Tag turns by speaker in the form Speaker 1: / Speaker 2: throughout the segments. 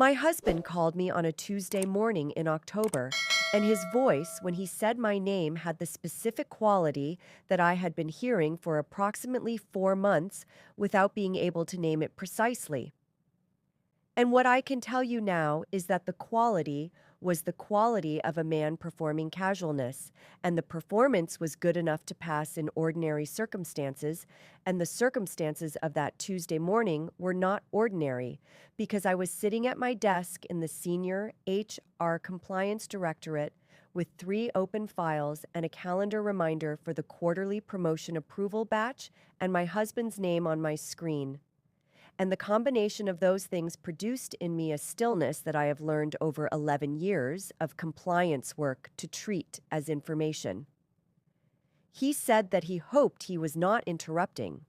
Speaker 1: My husband called me on a Tuesday morning in October, and his voice, when he said my name, had the specific quality that I had been hearing for approximately 4 months without being able to name it precisely. And what I can tell you now is that the quality was the quality of a man performing casualness, and the performance was good enough to pass in ordinary circumstances, and the circumstances of that Tuesday morning were not ordinary, because I was sitting at my desk in the Senior HR Compliance Directorate with 3 open files and a calendar reminder for the quarterly promotion approval batch and my husband's name on my screen. And the combination of those things produced in me a stillness that I have learned over 11 years of compliance work to treat as information. He said that he hoped he was not interrupting.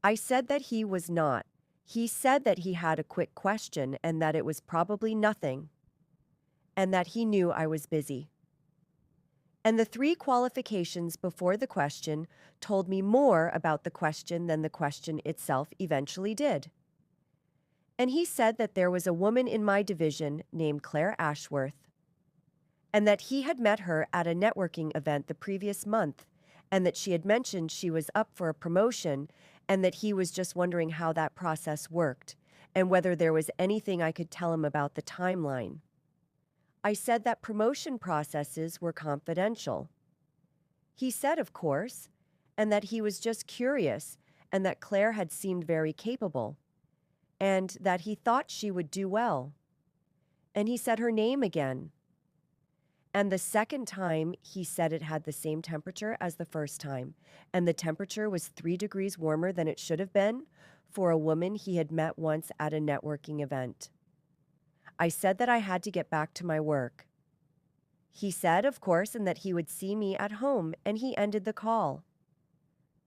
Speaker 1: I said that he was not. He said that he had a quick question and that it was probably nothing, and that he knew I was busy. And the 3 qualifications before the question told me more about the question than the question itself eventually did. And he said that there was a woman in my division named Claire Ashworth, and that he had met her at a networking event the previous month, and that she had mentioned she was up for a promotion, and that he was just wondering how that process worked, and whether there was anything I could tell him about the timeline. I said that promotion processes were confidential. He said, of course, and that he was just curious, and that Claire had seemed very capable, and that he thought she would do well. And he said her name again. And the second time, he said it had the same temperature as the first time, and the temperature was 3 degrees warmer than it should have been for a woman he had met once at a networking event. I said that I had to get back to my work. He said, of course, and that he would see me at home, and he ended the call.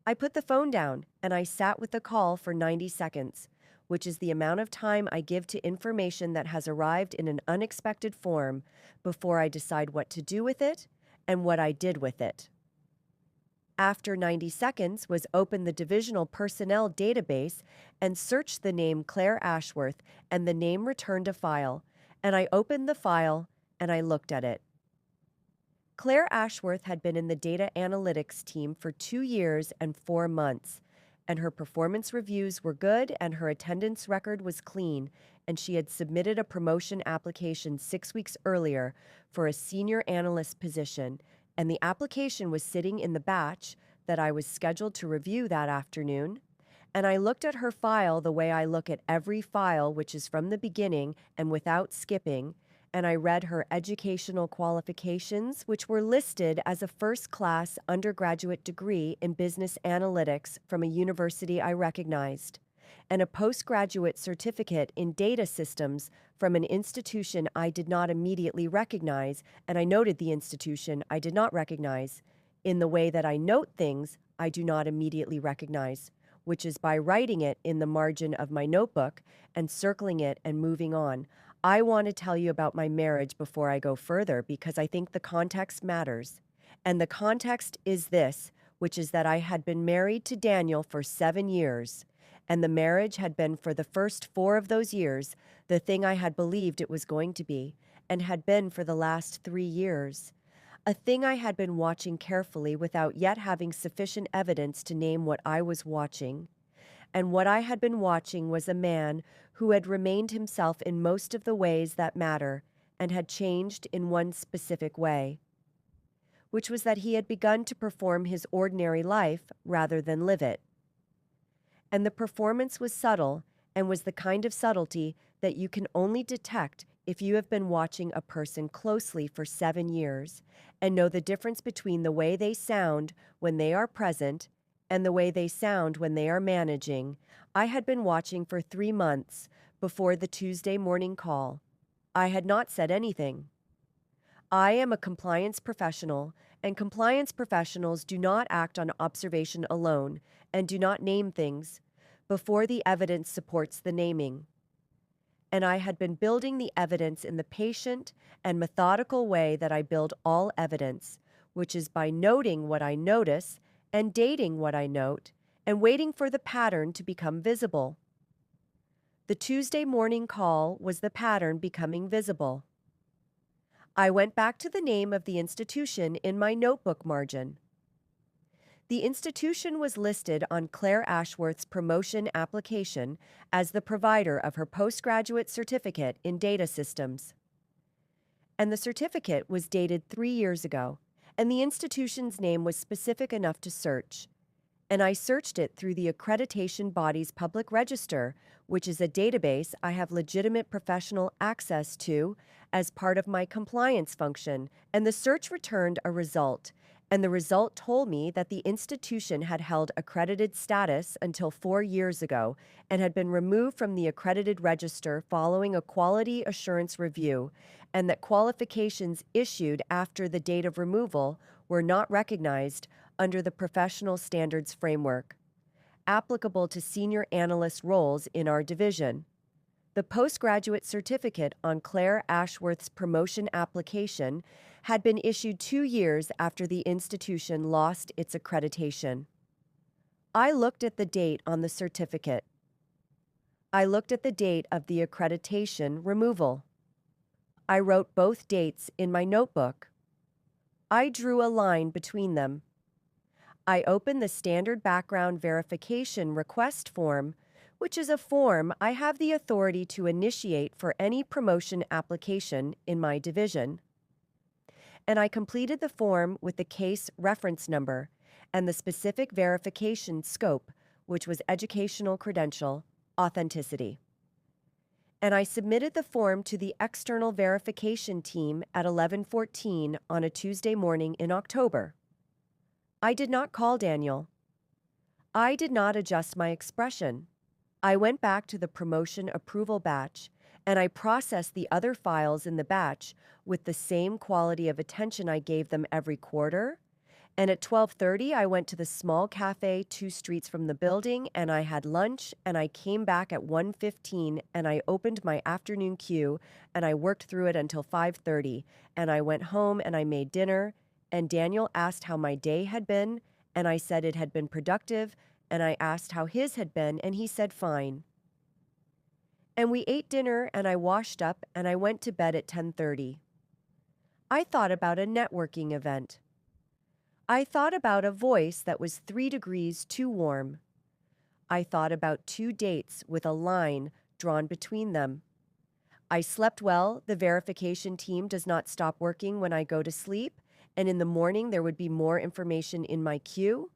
Speaker 1: I put the phone down, and I sat with the call for 90 seconds, which is the amount of time I give to information that has arrived in an unexpected form before I decide what to do with it and what I did with it. After 90 seconds was open the divisional personnel database and searched the name Claire Ashworth, and the name returned a file, and I opened the file and I looked at it. Claire Ashworth had been in the data analytics team for 2 years and 4 months, and her performance reviews were good and her attendance record was clean, and she had submitted a promotion application 6 weeks earlier for a senior analyst position, and the application was sitting in the batch that I was scheduled to review that afternoon. And I looked at her file the way I look at every file, which is from the beginning and without skipping, and I read her educational qualifications, which were listed as a first-class undergraduate degree in business analytics from a university I recognized, and a postgraduate certificate in data systems from an institution I did not immediately recognize, and I noted the institution I did not recognize in the way that I note things I do not immediately recognize, which is by writing it in the margin of my notebook and circling it and moving on. I want to tell you about my marriage before I go further because I think the context matters. And the context is this, which is that I had been married to Daniel for 7 years, and the marriage had been for the first 4 of those years the thing I had believed it was going to be, and had been for the last 3 years. A thing I had been watching carefully without yet having sufficient evidence to name what I was watching. And what I had been watching was a man who had remained himself in most of the ways that matter and had changed in one specific way, which was that he had begun to perform his ordinary life rather than live it. And the performance was subtle and was the kind of subtlety that you can only detect if you have been watching a person closely for 7 years and know the difference between the way they sound when they are present and the way they sound when they are managing. I had been watching for 3 months before the Tuesday morning call. I had not said anything. I am a compliance professional, and compliance professionals do not act on observation alone and do not name things before the evidence supports the naming. And I had been building the evidence in the patient and methodical way that I build all evidence, which is by noting what I notice and dating what I note and waiting for the pattern to become visible. The Tuesday morning call was the pattern becoming visible. I went back to the name of the institution in my notebook margin. The institution was listed on Claire Ashworth's promotion application as the provider of her postgraduate certificate in data systems. And the certificate was dated 3 years ago, and the institution's name was specific enough to search. And I searched it through the accreditation body's public register, which is a database I have legitimate professional access to as part of my compliance function, and the search returned a result. And the result told me that the institution had held accredited status until 4 years ago and had been removed from the accredited register following a quality assurance review, and that qualifications issued after the date of removal were not recognized under the professional standards framework applicable to senior analyst roles in our division. The postgraduate certificate on Claire Ashworth's promotion application had been issued 2 years after the institution lost its accreditation. I looked at the date on the certificate. I looked at the date of the accreditation removal. I wrote both dates in my notebook. I drew a line between them. I opened the standard background verification request form, which is a form I have the authority to initiate for any promotion application in my division. And I completed the form with the case reference number and the specific verification scope, which was educational credential authenticity. And I submitted the form to the external verification team at 11:14 on a Tuesday morning in October. I did not call Daniel. I did not adjust my expression. I went back to the promotion approval batch, and I processed the other files in the batch with the same quality of attention I gave them every quarter. And at 12:30, I went to the small cafe 2 streets from the building, and I had lunch, and I came back at 1:15, and I opened my afternoon queue, and I worked through it until 5:30, and I went home and I made dinner, and Daniel asked how my day had been, and I said it had been productive, and I asked how his had been, and he said fine. And we ate dinner, and I washed up, and I went to bed at 10:30. I thought about a networking event. I thought about a voice that was 3 degrees too warm. I thought about 2 dates with a line drawn between them. I slept well. The verification team does not stop working when I go to sleep, and in the morning there would be more information in my queue,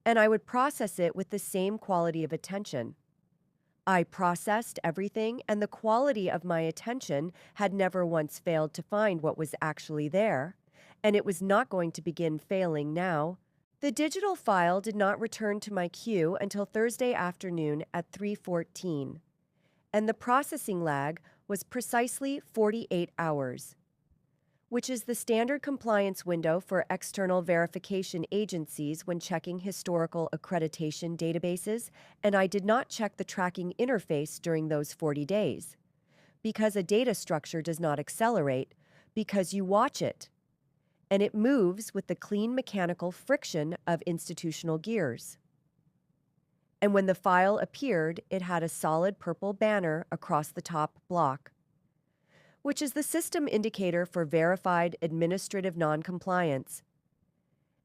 Speaker 1: and I would process it with the same quality of attention. I processed everything, and the quality of my attention had never once failed to find what was actually there, and it was not going to begin failing now. The digital file did not return to my queue until Thursday afternoon at 3:14, and the processing lag was precisely 48 hours. Which is the standard compliance window for external verification agencies when checking historical accreditation databases, and I did not check the tracking interface during those 40 days. Because a data structure does not accelerate, because you watch it, and it moves with the clean mechanical friction of institutional gears. And when the file appeared, it had a solid purple banner across the top block, which is the system indicator for verified administrative noncompliance.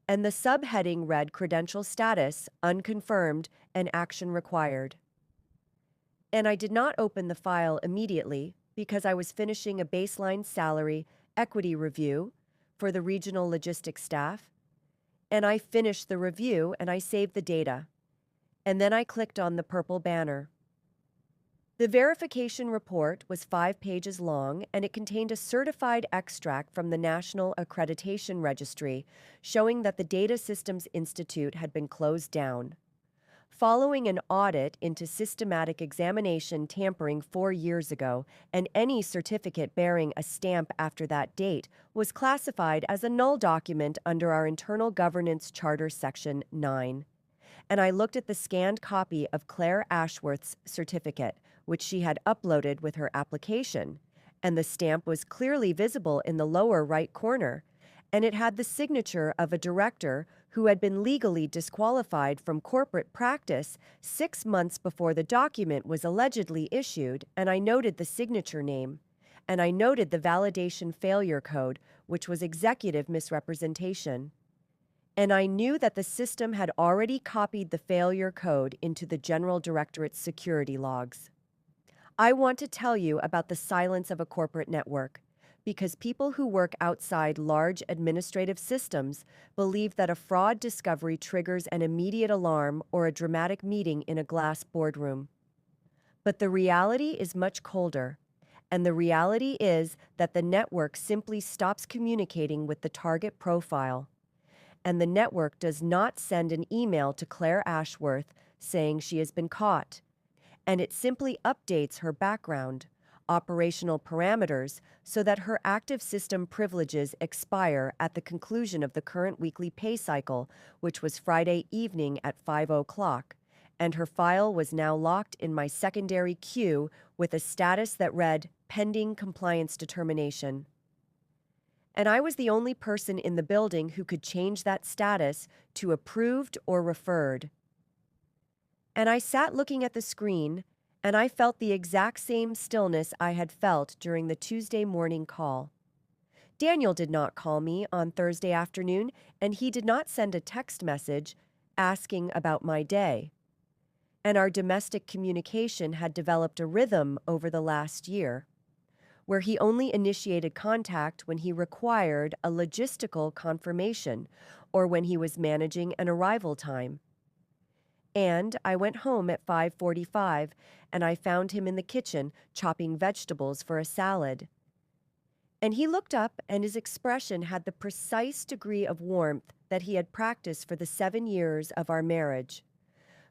Speaker 1: And the subheading read credential status, unconfirmed, and action required. And I did not open the file immediately because I was finishing a baseline salary equity review for the regional logistics staff. And I finished the review and I saved the data. And then I clicked on the purple banner. The verification report was 5 pages long, and it contained a certified extract from the National Accreditation Registry showing that the Data Systems Institute had been closed down. Following an audit into systematic examination tampering 4 years ago, and any certificate bearing a stamp after that date was classified as a null document under our Internal Governance Charter Section 9. And I looked at the scanned copy of Claire Ashworth's certificate, which she had uploaded with her application, and the stamp was clearly visible in the lower right corner, and it had the signature of a director who had been legally disqualified from corporate practice 6 months before the document was allegedly issued, and I noted the signature name. And I noted the validation failure code, which was executive misrepresentation. And I knew that the system had already copied the failure code into the General Directorate's security logs. I want to tell you about the silence of a corporate network, because people who work outside large administrative systems believe that a fraud discovery triggers an immediate alarm or a dramatic meeting in a glass boardroom. But the reality is much colder, and the reality is that the network simply stops communicating with the target profile. And the network does not send an email to Claire Ashworth saying she has been caught, and it simply updates her background, operational parameters, so that her active system privileges expire at the conclusion of the current weekly pay cycle, which was Friday evening at 5 o'clock, and her file was now locked in my secondary queue with a status that read pending compliance determination. And I was the only person in the building who could change that status to approved or referred. And I sat looking at the screen, and I felt the exact same stillness I had felt during the Tuesday morning call. Daniel did not call me on Thursday afternoon, and he did not send a text message asking about my day. And our domestic communication had developed a rhythm over the last year, where he only initiated contact when he required a logistical confirmation or when he was managing an arrival time. And I went home at 5:45, and I found him in the kitchen chopping vegetables for a salad. And he looked up, and his expression had the precise degree of warmth that he had practiced for the 7 years of our marriage.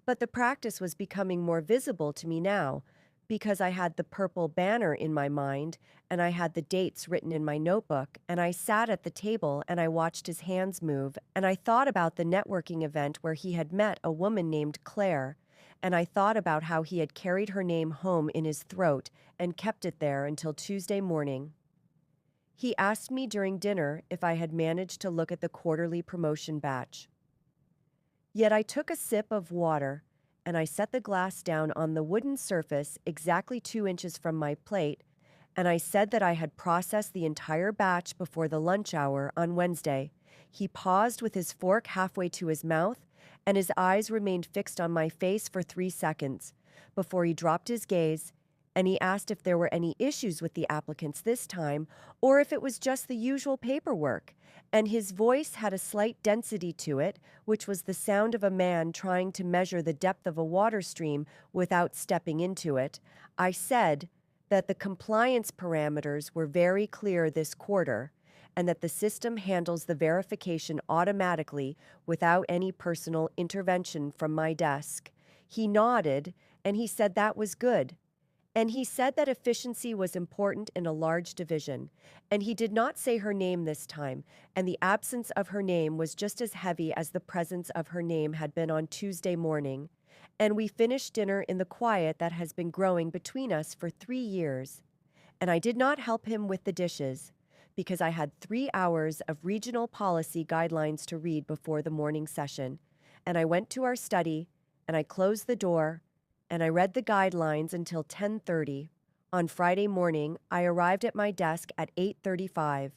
Speaker 1: But the practice was becoming more visible to me now, because I had the purple banner in my mind, and I had the dates written in my notebook, and I sat at the table and I watched his hands move, and I thought about the networking event where he had met a woman named Claire, and I thought about how he had carried her name home in his throat and kept it there until Tuesday morning. He asked me during dinner if I had managed to look at the quarterly promotion batch. Yet I took a sip of water, and I set the glass down on the wooden surface exactly 2 inches from my plate, and I said that I had processed the entire batch before the lunch hour on Wednesday. He paused with his fork halfway to his mouth, and his eyes remained fixed on my face for 3 seconds before he dropped his gaze, and he asked if there were any issues with the applicants this time or if it was just the usual paperwork. And his voice had a slight density to it, which was the sound of a man trying to measure the depth of a water stream without stepping into it. I said that the compliance parameters were very clear this quarter, and that the system handles the verification automatically without any personal intervention from my desk. He nodded, and he said that was good. And he said that efficiency was important in a large division, and he did not say her name this time, and the absence of her name was just as heavy as the presence of her name had been on Tuesday morning. And we finished dinner in the quiet that has been growing between us for 3 years. And I did not help him with the dishes, because I had 3 hours of regional policy guidelines to read before the morning session. And I went to our study, and I closed the door, and I read the guidelines until 10:30. On Friday morning, I arrived at my desk at 8:35,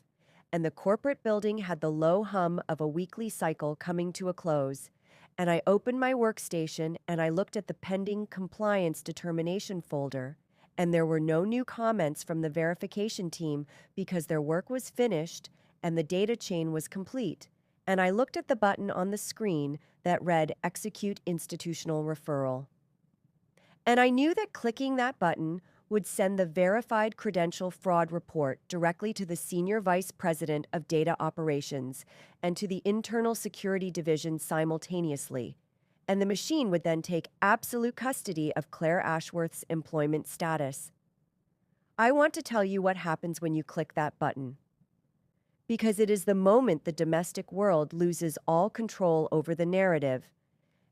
Speaker 1: and the corporate building had the low hum of a weekly cycle coming to a close. And I opened my workstation and I looked at the pending compliance determination folder, and there were no new comments from the verification team because their work was finished and the data chain was complete. And I looked at the button on the screen that read Execute Institutional Referral. And I knew that clicking that button would send the verified credential fraud report directly to the Senior Vice President of Data Operations and to the Internal Security Division simultaneously. And the machine would then take absolute custody of Claire Ashworth's employment status. I want to tell you what happens when you click that button, because it is the moment the domestic world loses all control over the narrative,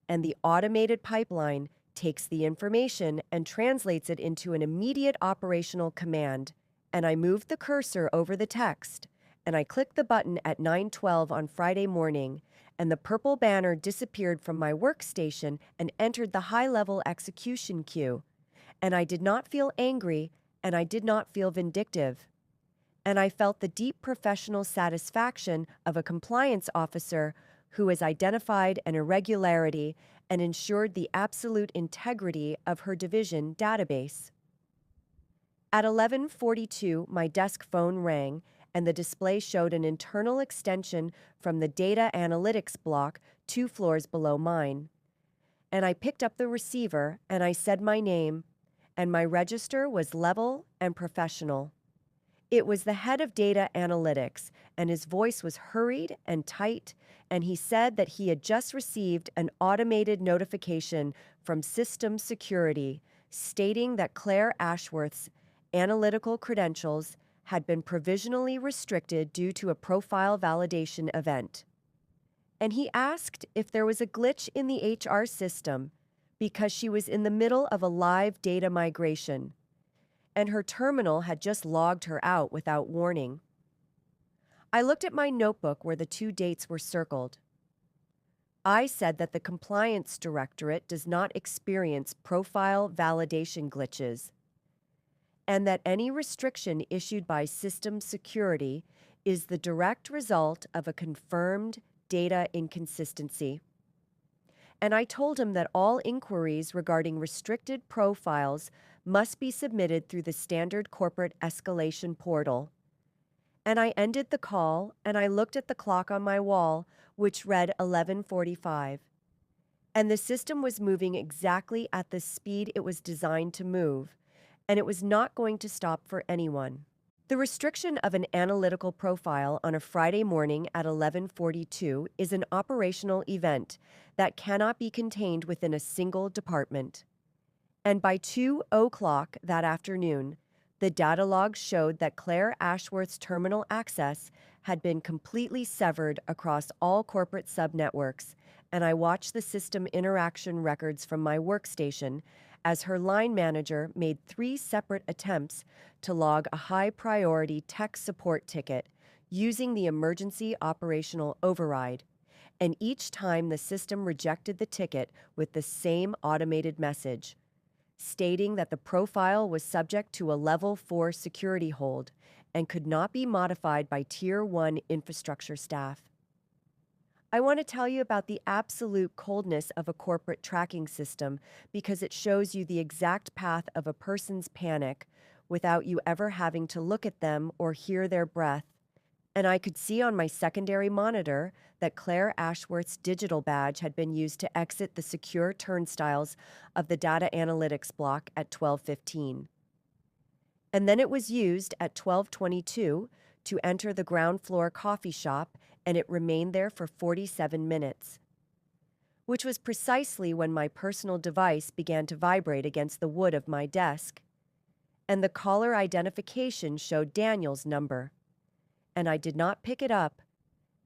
Speaker 1: and the automated pipeline takes the information and translates it into an immediate operational command. And I moved the cursor over the text, and I clicked the button at 9:12 on Friday morning, and the purple banner disappeared from my workstation and entered the high-level execution queue. And I did not feel angry, and I did not feel vindictive. And I felt the deep professional satisfaction of a compliance officer who has identified an irregularity and ensured the absolute integrity of her division database. At 11:42, my desk phone rang, and the display showed an internal extension from the data analytics block 2 floors below mine. And I picked up the receiver, and I said my name, and my register was level and professional. It was the head of data analytics, and his voice was hurried and tight, and he said that he had just received an automated notification from System Security stating that Claire Ashworth's analytical credentials had been provisionally restricted due to a profile validation event. And he asked if there was a glitch in the HR system because she was in the middle of a live data migration, and her terminal had just logged her out without warning. I looked at my notebook where the 2 dates were circled. I said that the Compliance Directorate does not experience profile validation glitches, and that any restriction issued by System Security is the direct result of a confirmed data inconsistency. And I told him that all inquiries regarding restricted profiles must be submitted through the standard corporate escalation portal. And I ended the call, and I looked at the clock on my wall, which read 11:45. And the system was moving exactly at the speed it was designed to move, and it was not going to stop for anyone. The restriction of an analytical profile on a Friday morning at 11:42 is an operational event that cannot be contained within a single department. And by 2:00 that afternoon, the data logs showed that Claire Ashworth's terminal access had been completely severed across all corporate subnetworks, and I watched the system interaction records from my workstation as her line manager made 3 separate attempts to log a high-priority tech support ticket using the emergency operational override, and each time the system rejected the ticket with the same automated message, stating that the profile was subject to a Level 4 security hold and could not be modified by Tier 1 infrastructure staff. I want to tell you about the absolute coldness of a corporate tracking system because it shows you the exact path of a person's panic without you ever having to look at them or hear their breath. And I could see on my secondary monitor that Claire Ashworth's digital badge had been used to exit the secure turnstiles of the data analytics block at 12:15. And then it was used at 12:22 to enter the ground floor coffee shop, and it remained there for 47 minutes, which was precisely when my personal device began to vibrate against the wood of my desk. And the caller identification showed Daniel's number. And I did not pick it up,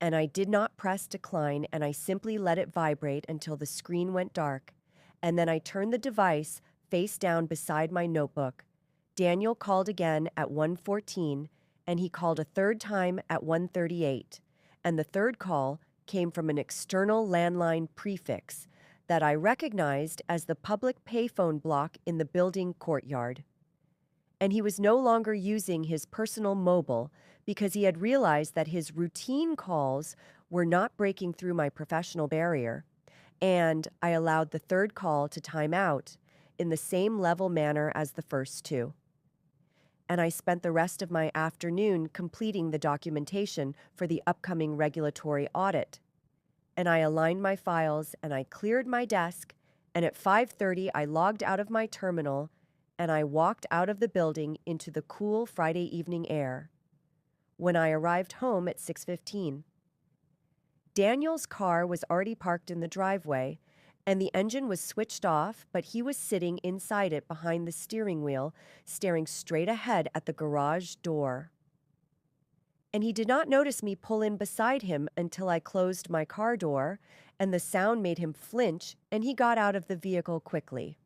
Speaker 1: and I did not press decline, and I simply let it vibrate until the screen went dark, and then I turned the device face down beside my notebook. Daniel called again at 1:14, and he called a third time at 1:38, and the third call came from an external landline prefix that I recognized as the public payphone block in the building courtyard. And he was no longer using his personal mobile because he had realized that his routine calls were not breaking through my professional barrier, and I allowed the third call to time out in the same level manner as the first 2. And I spent the rest of my afternoon completing the documentation for the upcoming regulatory audit. And I aligned my files, and I cleared my desk, and at 5:30 I logged out of my terminal, and I walked out of the building into the cool Friday evening air. When I arrived home at 6:15, Daniel's car was already parked in the driveway, and the engine was switched off, but he was sitting inside it behind the steering wheel, staring straight ahead at the garage door. And he did not notice me pull in beside him until I closed my car door, and the sound made him flinch, and he got out of the vehicle quickly.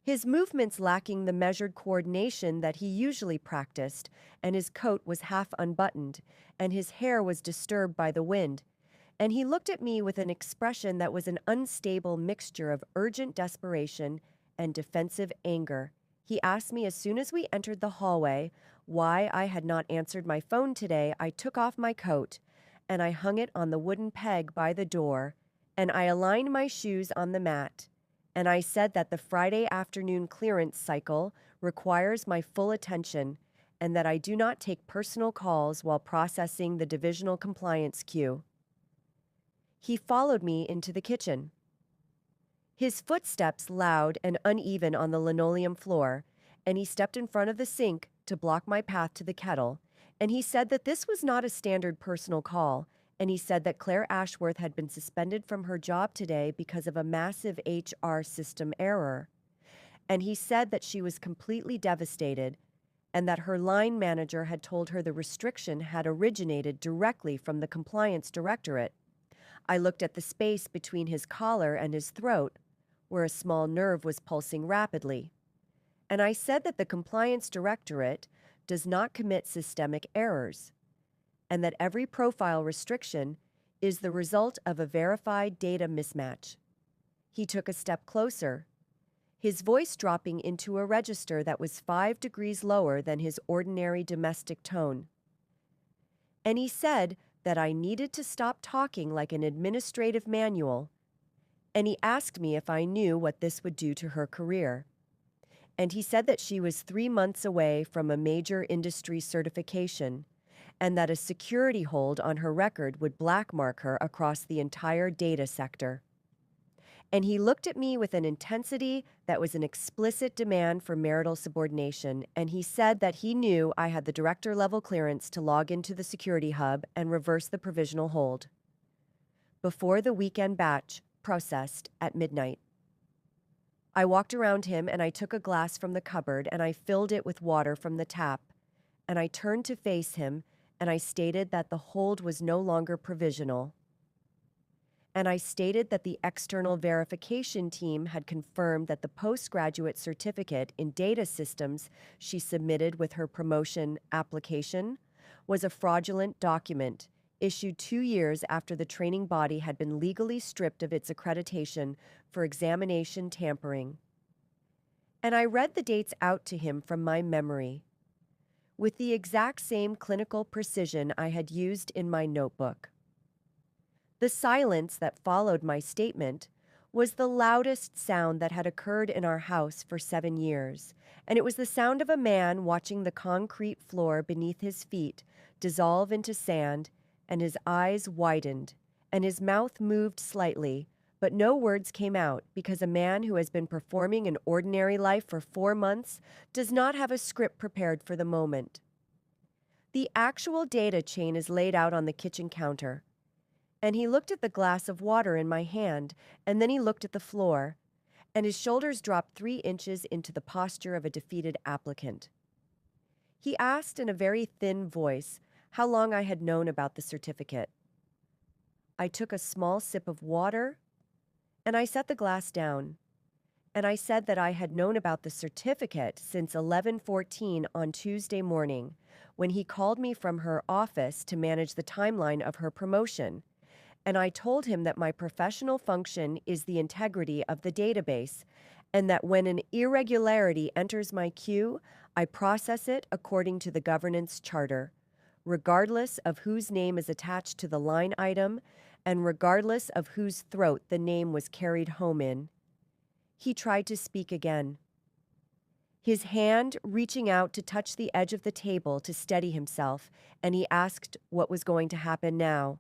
Speaker 1: His movements lacking the measured coordination that he usually practiced, and his coat was half unbuttoned, and his hair was disturbed by the wind, and he looked at me with an expression that was an unstable mixture of urgent desperation and defensive anger. He asked me as soon as we entered the hallway why I had not answered my phone today. I took off my coat and I hung it on the wooden peg by the door, and I aligned my shoes on the mat, and I said that the Friday afternoon clearance cycle requires my full attention and that I do not take personal calls while processing the divisional compliance queue. He followed me into the kitchen. His footsteps loud and uneven on the linoleum floor, and he stepped in front of the sink to block my path to the kettle, and he said that this was not a standard personal call, and he said that Claire Ashworth had been suspended from her job today because of a massive HR system error. And he said that she was completely devastated and that her line manager had told her the restriction had originated directly from the compliance directorate. I looked at the space between his collar and his throat, where a small nerve was pulsing rapidly. And I said that the compliance directorate does not commit systemic errors, and that every profile restriction is the result of a verified data mismatch. He took a step closer, his voice dropping into a register that was 5 degrees lower than his ordinary domestic tone. And he said that I needed to stop talking like an administrative manual, and he asked me if I knew what this would do to her career. And he said that she was 3 months away from a major industry certification, and that a security hold on her record would blackmark her across the entire data sector. And he looked at me with an intensity that was an explicit demand for marital subordination, and he said that he knew I had the director-level clearance to log into the security hub and reverse the provisional hold before the weekend batch processed at midnight. I walked around him and I took a glass from the cupboard and I filled it with water from the tap, and I turned to face him and I stated that the hold was no longer provisional. And I stated that the external verification team had confirmed that the postgraduate certificate in data systems she submitted with her promotion application was a fraudulent document issued 2 years after the training body had been legally stripped of its accreditation for examination tampering. And I read the dates out to him from my memory, with the exact same clinical precision I had used in my notebook. The silence that followed my statement was the loudest sound that had occurred in our house for 7 years, and it was the sound of a man watching the concrete floor beneath his feet dissolve into sand, and his eyes widened, and his mouth moved slightly, but no words came out because a man who has been performing an ordinary life for 4 months does not have a script prepared for the moment. The actual data chain is laid out on the kitchen counter, and he looked at the glass of water in my hand, and then he looked at the floor, and his shoulders dropped 3 inches into the posture of a defeated applicant. He asked in a very thin voice how long I had known about the certificate. I took a small sip of water, and I set the glass down, and I said that I had known about the certificate since 11:14 on Tuesday morning, when he called me from her office to manage the timeline of her promotion. And I told him that my professional function is the integrity of the database, and that when an irregularity enters my queue, I process it according to the governance charter, regardless of whose name is attached to the line item and regardless of whose throat the name was carried home in. He tried to speak again, his hand reaching out to touch the edge of the table to steady himself, and he asked what was going to happen now.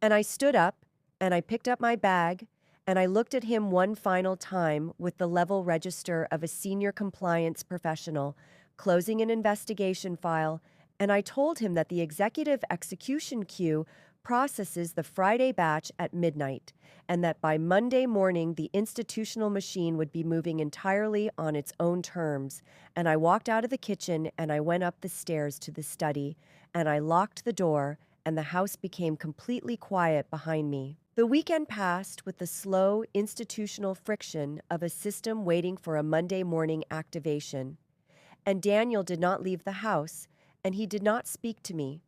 Speaker 1: And I stood up, and I picked up my bag, and I looked at him one final time with the level register of a senior compliance professional, closing an investigation file, and I told him that the executive execution queue processes the Friday batch at midnight, and that by Monday morning the institutional machine would be moving entirely on its own terms. And I walked out of the kitchen, and I went up the stairs to the study, and I locked the door, and the house became completely quiet behind me. The weekend passed with the slow institutional friction of a system waiting for a Monday morning activation. And Daniel did not leave the house, and he did not speak to me.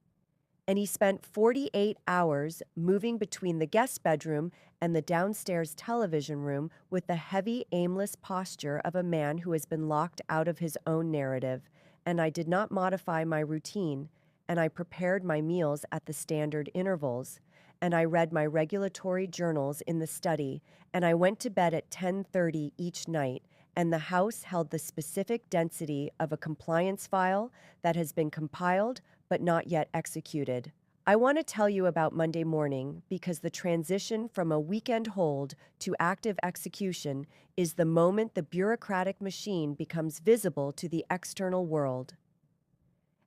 Speaker 1: and he spent 48 hours moving between the guest bedroom and the downstairs television room with the heavy, aimless posture of a man who has been locked out of his own narrative. And I did not modify my routine, and I prepared my meals at the standard intervals, and I read my regulatory journals in the study, and I went to bed at 10:30 each night, and the house held the specific density of a compliance file that has been compiled but not yet executed. I want to tell you about Monday morning because the transition from a weekend hold to active execution is the moment the bureaucratic machine becomes visible to the external world.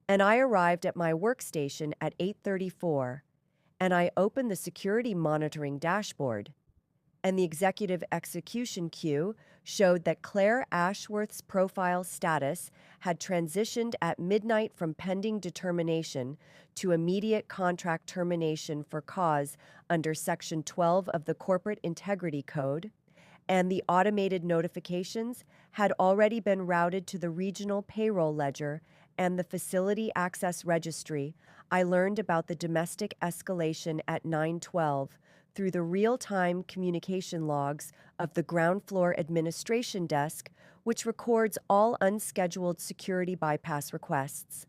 Speaker 1: And I arrived at my workstation at 8:34, and I opened the security monitoring dashboard, and the executive execution queue showed that Claire Ashworth's profile status had transitioned at midnight from pending determination to immediate contract termination for cause under Section 12 of the Corporate Integrity Code, and the automated notifications had already been routed to the regional payroll ledger and the facility access registry. I learned about the domestic escalation at 9:12 through the real-time communication logs of the ground floor administration desk, which records all unscheduled security bypass requests.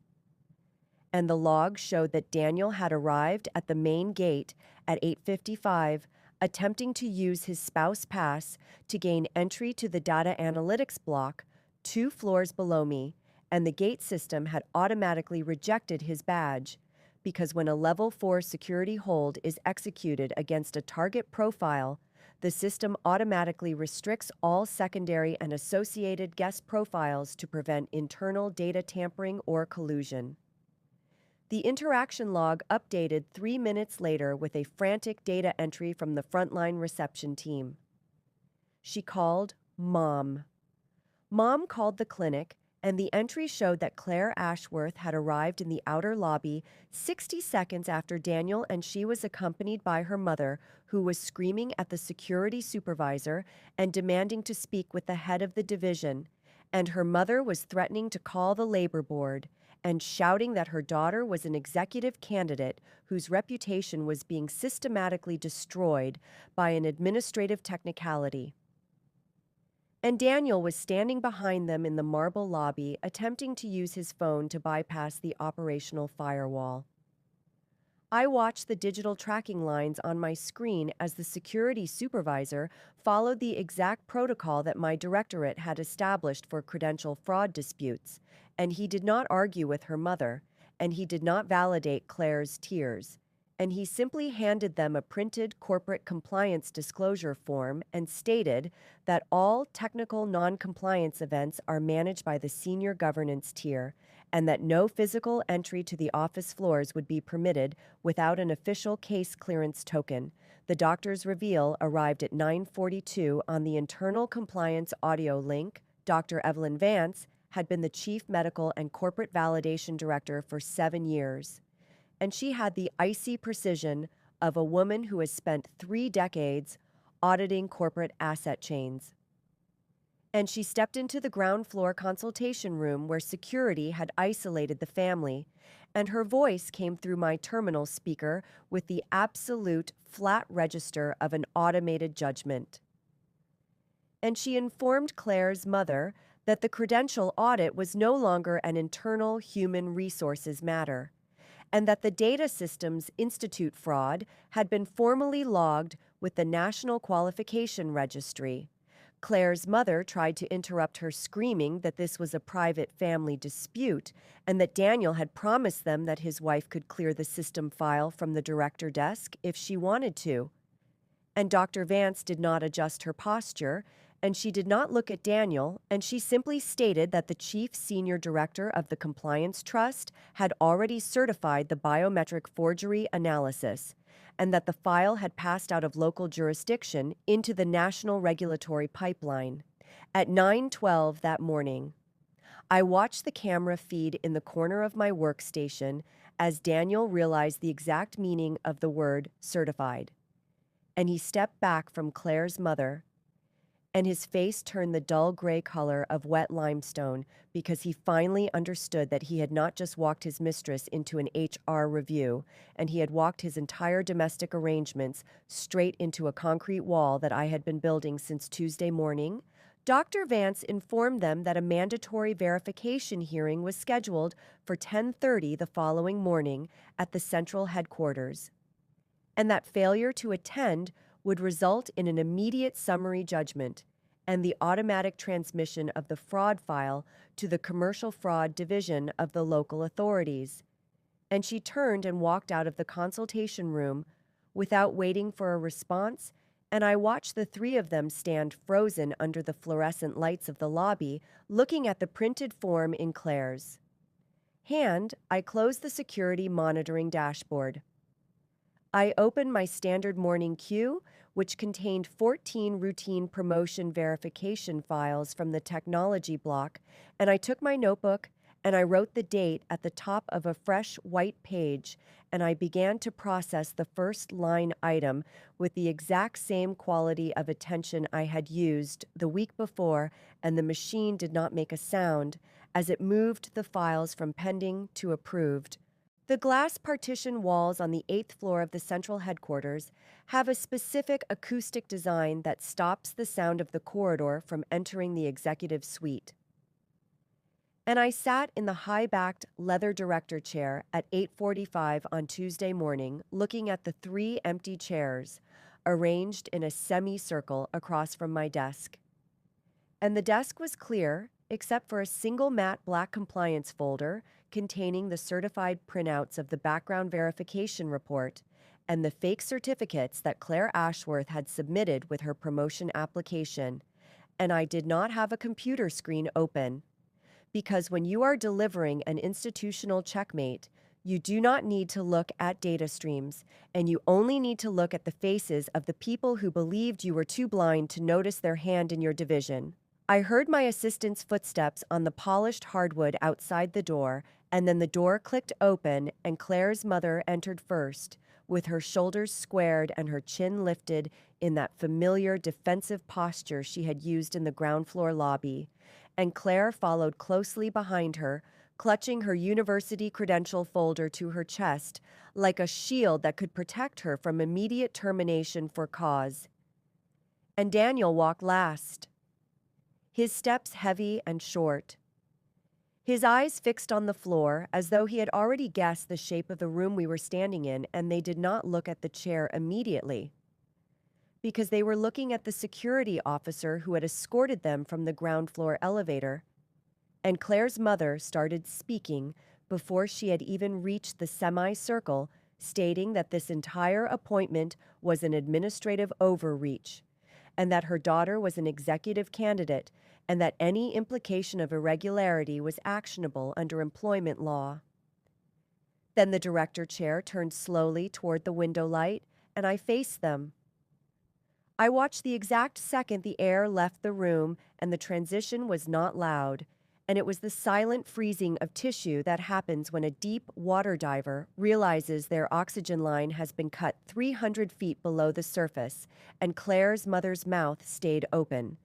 Speaker 1: And the log showed that Daniel had arrived at the main gate at 8:55, attempting to use his spouse pass to gain entry to the data analytics block 2 floors below me, and the gate system had automatically rejected his badge, because when a Level 4 security hold is executed against a target profile, the system automatically restricts all secondary and associated guest profiles to prevent internal data tampering or collusion. The interaction log updated 3 minutes later with a frantic data entry from the frontline reception team. She called Mom. Mom called the clinic, and the entry showed that Claire Ashworth had arrived in the outer lobby 60 seconds after Daniel, and she was accompanied by her mother, who was screaming at the security supervisor and demanding to speak with the head of the division, and her mother was threatening to call the labor board and shouting that her daughter was an executive candidate whose reputation was being systematically destroyed by an administrative technicality. And Daniel was standing behind them in the marble lobby, attempting to use his phone to bypass the operational firewall. I watched the digital tracking lines on my screen as the security supervisor followed the exact protocol that my directorate had established for credential fraud disputes, and he did not argue with her mother, and he did not validate Claire's tears, and he simply handed them a printed corporate compliance disclosure form and stated that all technical non-compliance events are managed by the senior governance tier, and that no physical entry to the office floors would be permitted without an official case clearance token. The doctor's reveal arrived at 9:42 on the internal compliance audio link. Dr. Evelyn Vance had been the chief medical and corporate validation director for 7 years, and she had the icy precision of a woman who has spent 3 decades auditing corporate asset chains. And she stepped into the ground floor consultation room where security had isolated the family, and her voice came through my terminal speaker with the absolute flat register of an automated judgment. And she informed Claire's mother that the credential audit was no longer an internal human resources matter, and that the Data Systems Institute fraud had been formally logged with the National Qualification Registry. Claire's mother tried to interrupt her, screaming that this was a private family dispute and that Daniel had promised them that his wife could clear the system file from the director desk if she wanted to. And Dr. Vance did not adjust her posture, and she did not look at Daniel, and she simply stated that the chief senior director of the Compliance Trust had already certified the biometric forgery analysis, and that the file had passed out of local jurisdiction into the national regulatory pipeline. At 9:12 that morning, I watched the camera feed in the corner of my workstation as Daniel realized the exact meaning of the word certified. And he stepped back from Claire's mother, and his face turned the dull gray color of wet limestone because he finally understood that he had not just walked his mistress into an HR review, and he had walked his entire domestic arrangements straight into a concrete wall that I had been building since Tuesday morning. Dr. Vance informed them that a mandatory verification hearing was scheduled for 10:30 the following morning at the central headquarters, and that failure to attend would result in an immediate summary judgment and the automatic transmission of the fraud file to the commercial fraud division of the local authorities. And she turned and walked out of the consultation room without waiting for a response, and I watched the three of them stand frozen under the fluorescent lights of the lobby, looking at the printed form in Claire's hand. I closed the security monitoring dashboard. I opened my standard morning queue, which contained 14 routine promotion verification files from the technology block, and I took my notebook and I wrote the date at the top of a fresh white page, and I began to process the first line item with the exact same quality of attention I had used the week before, and the machine did not make a sound as it moved the files from pending to approved. The glass partition walls on the 8th floor of the central headquarters have a specific acoustic design that stops the sound of the corridor from entering the executive suite. And I sat in the high-backed leather director chair at 8:45 on Tuesday morning, looking at the 3 empty chairs arranged in a semicircle across from my desk. And the desk was clear, except for a single matte black compliance folder containing the certified printouts of the background verification report and the fake certificates that Claire Ashworth had submitted with her promotion application. And I did not have a computer screen open, because when you are delivering an institutional checkmate, you do not need to look at data streams, and you only need to look at the faces of the people who believed you were too blind to notice their hand in your division. I heard my assistant's footsteps on the polished hardwood outside the door, and then the door clicked open and Claire's mother entered first, with her shoulders squared and her chin lifted in that familiar defensive posture she had used in the ground floor lobby. And Claire followed closely behind her, clutching her university credential folder to her chest like a shield that could protect her from immediate termination for cause. And Daniel walked last, his steps heavy and short, his eyes fixed on the floor as though he had already guessed the shape of the room we were standing in, and they did not look at the chair immediately, because they were looking at the security officer who had escorted them from the ground floor elevator. And Claire's mother started speaking before she had even reached the semicircle, stating that this entire appointment was an administrative overreach, and that her daughter was an executive candidate, and that any implication of irregularity was actionable under employment law. Then the director chair turned slowly toward the window light, and I faced them. I watched the exact second the air left the room, and the transition was not loud, and it was the silent freezing of tissue that happens when a deep water diver realizes their oxygen line has been cut 300 feet below the surface, and Claire's mother's mouth stayed open.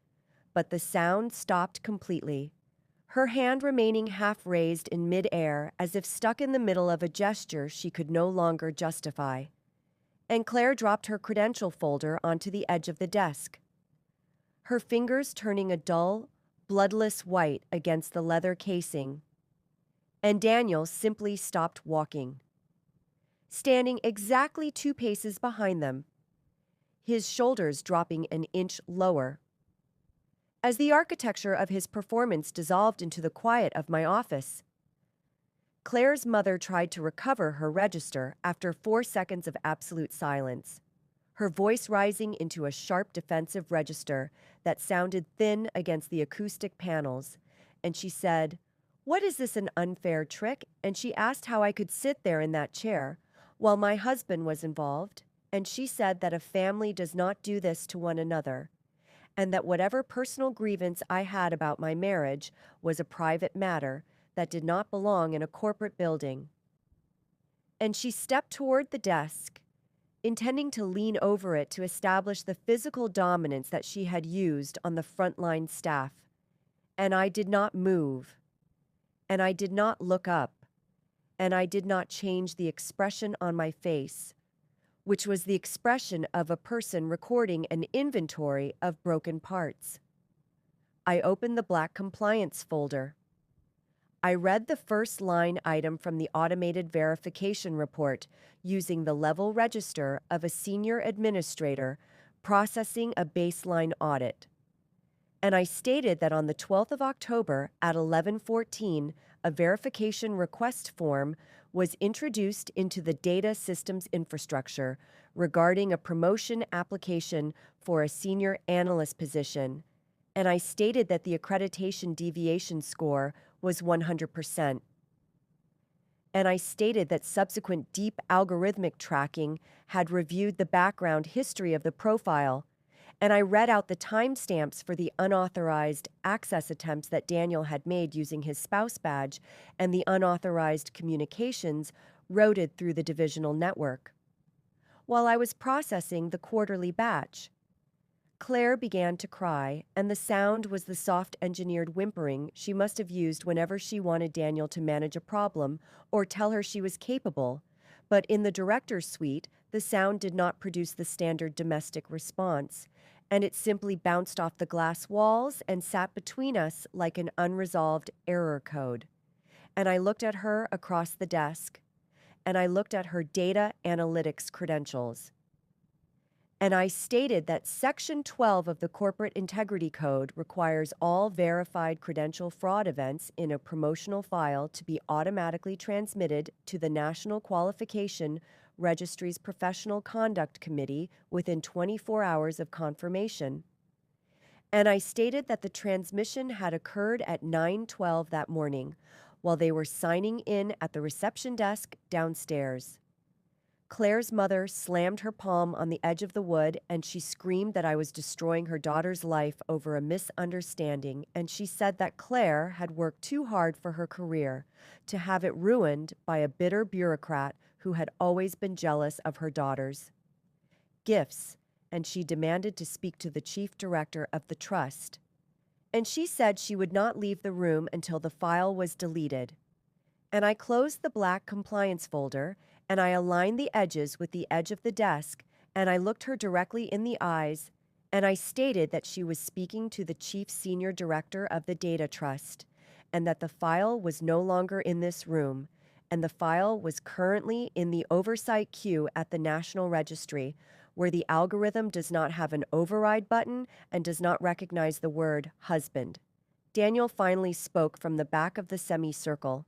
Speaker 1: But the sound stopped completely, her hand remaining half raised in midair as if stuck in the middle of a gesture she could no longer justify. And Claire dropped her credential folder onto the edge of the desk, her fingers turning a dull, bloodless white against the leather casing. And Daniel simply stopped walking, standing exactly 2 paces behind them, his shoulders dropping an inch lower, as the architecture of his performance dissolved into the quiet of my office. Claire's mother tried to recover her register after 4 seconds of absolute silence, her voice rising into a sharp defensive register that sounded thin against the acoustic panels, and she said, "What is this, an unfair trick?" And she asked how I could sit there in that chair while my husband was involved, and she said that a family does not do this to one another, and that whatever personal grievance I had about my marriage was a private matter that did not belong in a corporate building. And she stepped toward the desk, intending to lean over it to establish the physical dominance that she had used on the frontline staff. And I did not move, and I did not look up, and I did not change the expression on my face, which was the expression of a person recording an inventory of broken parts. I opened the black compliance folder. I read the first line item from the automated verification report using the level register of a senior administrator processing a baseline audit. And I stated that on the 12th of October at 11:14, a verification request form was introduced into the data systems infrastructure regarding a promotion application for a senior analyst position. And I stated that the accreditation deviation score was 100%. And I stated that subsequent deep algorithmic tracking had reviewed the background history of the profile, and I read out the timestamps for the unauthorized access attempts that Daniel had made using his spouse badge and the unauthorized communications routed through the divisional network. While I was processing the quarterly batch, Claire began to cry, and the sound was the soft engineered whimpering she must have used whenever she wanted Daniel to manage a problem or tell her she was capable. But in the director's suite, the sound did not produce the standard domestic response, and it simply bounced off the glass walls and sat between us like an unresolved error code. And I looked at her across the desk, and I looked at her data analytics credentials. And I stated that Section 12 of the Corporate Integrity Code requires all verified credential fraud events in a promotional file to be automatically transmitted to the National Qualification Registry's Professional Conduct Committee within 24 hours of confirmation. And I stated that the transmission had occurred at 9:12 that morning while they were signing in at the reception desk downstairs. Claire's mother slammed her palm on the edge of the wood, and she screamed that I was destroying her daughter's life over a misunderstanding, and she said that Claire had worked too hard for her career to have it ruined by a bitter bureaucrat who had always been jealous of her daughters. Gifts, and she demanded to speak to the chief director of the trust. And she said she would not leave the room until the file was deleted. And I closed the black compliance folder, and I aligned the edges with the edge of the desk, and I looked her directly in the eyes, and I stated that she was speaking to the chief senior director of the data trust, and that the file was no longer in this room, and the file was currently in the oversight queue at the National Registry, where the algorithm does not have an override button and does not recognize the word husband. Daniel finally spoke from the back of the semicircle,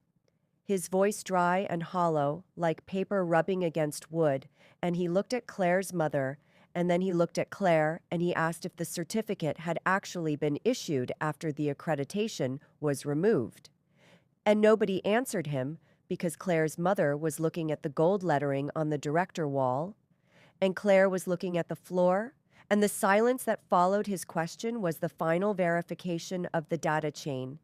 Speaker 1: his voice dry and hollow, like paper rubbing against wood, and he looked at Claire's mother, and then he looked at Claire, and he asked if the certificate had actually been issued after the accreditation was removed. And nobody answered him because Claire's mother was looking at the gold lettering on the director wall, and Claire was looking at the floor, and the silence that followed his question was the final verification of the data chain.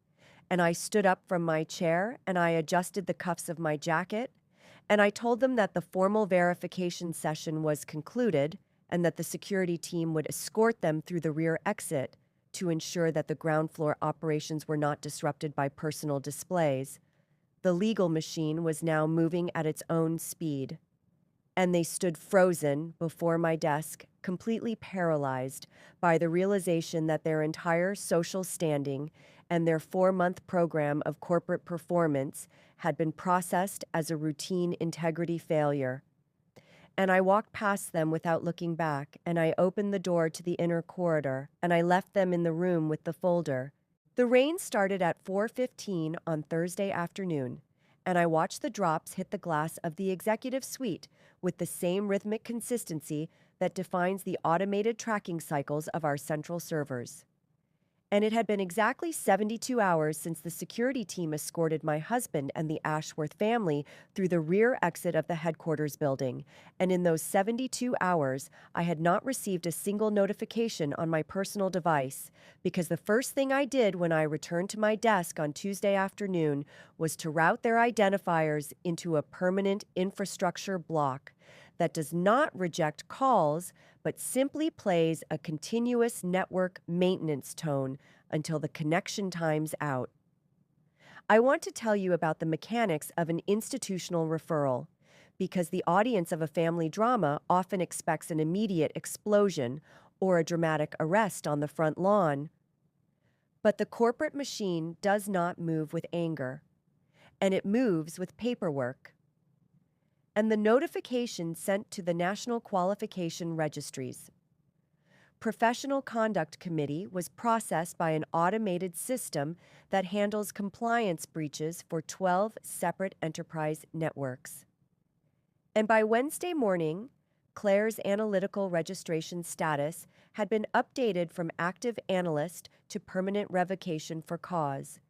Speaker 1: And I stood up from my chair, and I adjusted the cuffs of my jacket, and I told them that the formal verification session was concluded and that the security team would escort them through the rear exit to ensure that the ground floor operations were not disrupted by personal displays. The legal machine was now moving at its own speed. And they stood frozen before my desk, completely paralyzed by the realization that their entire social standing and their 4-month program of corporate performance had been processed as a routine integrity failure. And I walked past them without looking back, and I opened the door to the inner corridor, and I left them in the room with the folder. The rain started at 4:15 on Thursday afternoon, and I watched the drops hit the glass of the executive suite with the same rhythmic consistency that defines the automated tracking cycles of our central servers. And it had been exactly 72 hours since the security team escorted my husband and the Ashworth family through the rear exit of the headquarters building, and in those 72 hours, I had not received a single notification on my personal device, because the first thing I did when I returned to my desk on Tuesday afternoon was to route their identifiers into a permanent infrastructure block that does not reject calls but simply plays a continuous network maintenance tone until the connection times out. I want to tell you about the mechanics of an institutional referral because the audience of a family drama often expects an immediate explosion or a dramatic arrest on the front lawn. But the corporate machine does not move with anger, and it moves with paperwork. And the notification sent to the National Qualification Registries. Professional Conduct Committee was processed by an automated system that handles compliance breaches for 12 separate enterprise networks. And by Wednesday morning, Claire's analytical registration status had been updated from active analyst to permanent revocation for cause.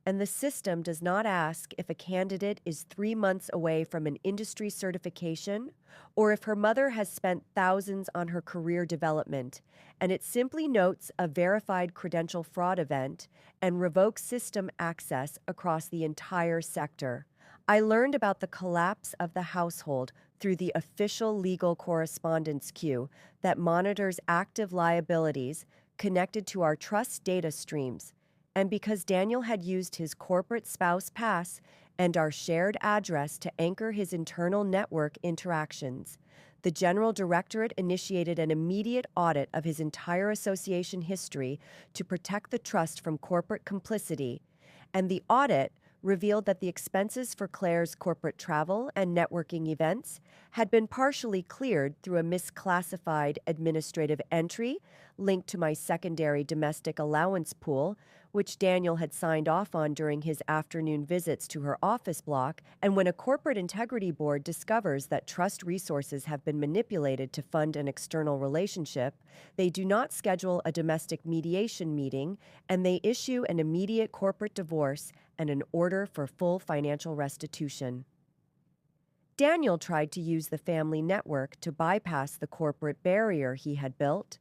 Speaker 1: And the system does not ask if a candidate is 3 months away from an industry certification or if her mother has spent thousands on her career development, and it simply notes a verified credential fraud event and revokes system access across the entire sector. I learned about the collapse of the household through the official legal correspondence queue that monitors active liabilities connected to our trust data streams. And because Daniel had used his corporate spouse pass and our shared address to anchor his internal network interactions, the General Directorate initiated an immediate audit of his entire association history to protect the trust from corporate complicity, and the audit revealed that the expenses for Claire's corporate travel and networking events had been partially cleared through a misclassified administrative entry linked to my secondary domestic allowance pool, which Daniel had signed off on during his afternoon visits to her office block. And when a corporate integrity board discovers that trust resources have been manipulated to fund an external relationship, they do not schedule a domestic mediation meeting, and they issue an immediate corporate divorce and an order for full financial restitution. Daniel tried to use the family network to bypass the corporate barrier he had built,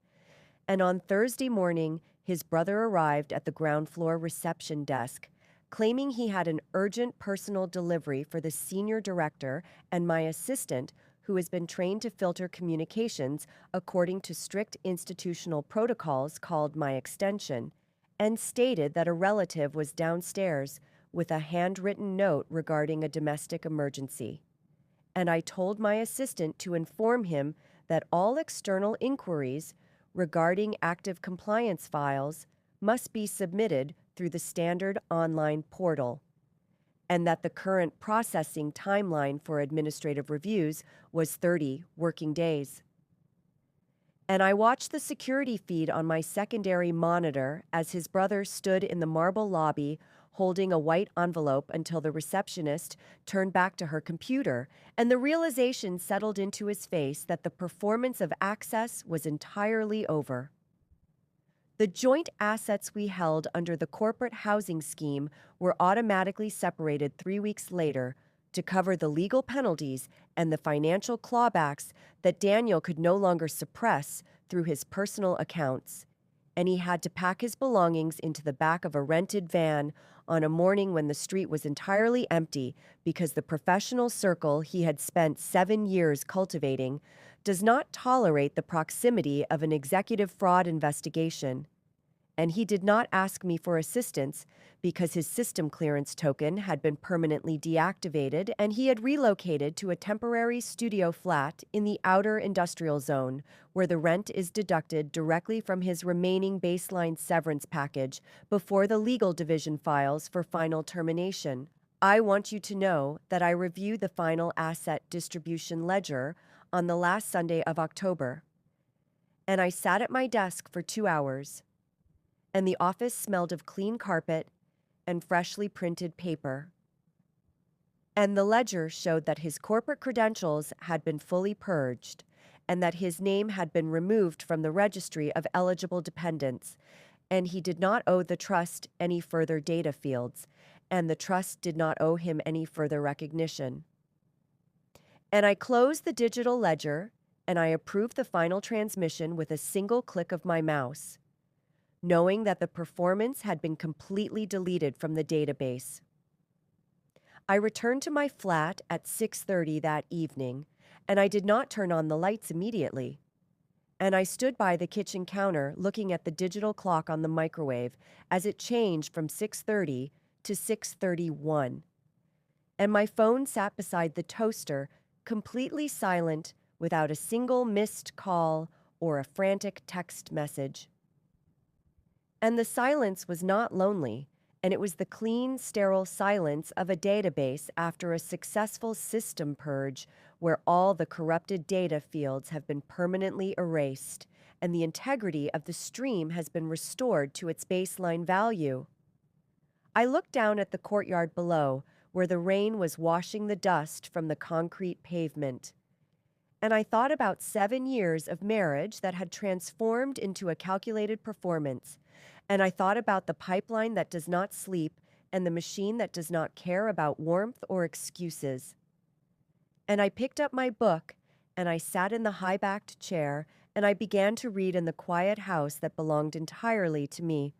Speaker 1: and on Thursday morning, his brother arrived at the ground floor reception desk, claiming he had an urgent personal delivery for the senior director and my assistant, who has been trained to filter communications according to strict institutional protocols called my extension, and stated that a relative was downstairs with a handwritten note regarding a domestic emergency. And I told my assistant to inform him that all external inquiries regarding active compliance files must be submitted through the standard online portal, and that the current processing timeline for administrative reviews was 30 working days. And I watched the security feed on my secondary monitor as his brother stood in the marble lobby holding a white envelope until the receptionist turned back to her computer, and the realization settled into his face that the performance of access was entirely over. The joint assets we held under the corporate housing scheme were automatically separated 3 weeks later to cover the legal penalties and the financial clawbacks that Daniel could no longer suppress through his personal accounts, and he had to pack his belongings into the back of a rented van on a morning when the street was entirely empty because the professional circle he had spent 7 years cultivating does not tolerate the proximity of an executive fraud investigation. And he did not ask me for assistance because his system clearance token had been permanently deactivated and he had relocated to a temporary studio flat in the outer industrial zone where the rent is deducted directly from his remaining baseline severance package before the legal division files for final termination. I want you to know that I reviewed the final asset distribution ledger on the last Sunday of October, and I sat at my desk for 2 hours, and the office smelled of clean carpet and freshly printed paper. And the ledger showed that his corporate credentials had been fully purged and that his name had been removed from the registry of eligible dependents, and he did not owe the trust any further data fields, and the trust did not owe him any further recognition. And I closed the digital ledger, and I approved the final transmission with a single click of my mouse, knowing that the performance had been completely deleted from the database. I returned to my flat at 6:30 that evening, and I did not turn on the lights immediately. And I stood by the kitchen counter looking at the digital clock on the microwave as it changed from 6:30 to 6:31. And my phone sat beside the toaster, completely silent, without a single missed call or a frantic text message. And the silence was not lonely, and it was the clean, sterile silence of a database after a successful system purge where all the corrupted data fields have been permanently erased and the integrity of the stream has been restored to its baseline value. I looked down at the courtyard below, where the rain was washing the dust from the concrete pavement. And I thought about 7 years of marriage that had transformed into a calculated performance. And I thought about the pipeline that does not sleep and the machine that does not care about warmth or excuses. And I picked up my book, and I sat in the high-backed chair, and I began to read in the quiet house that belonged entirely to me.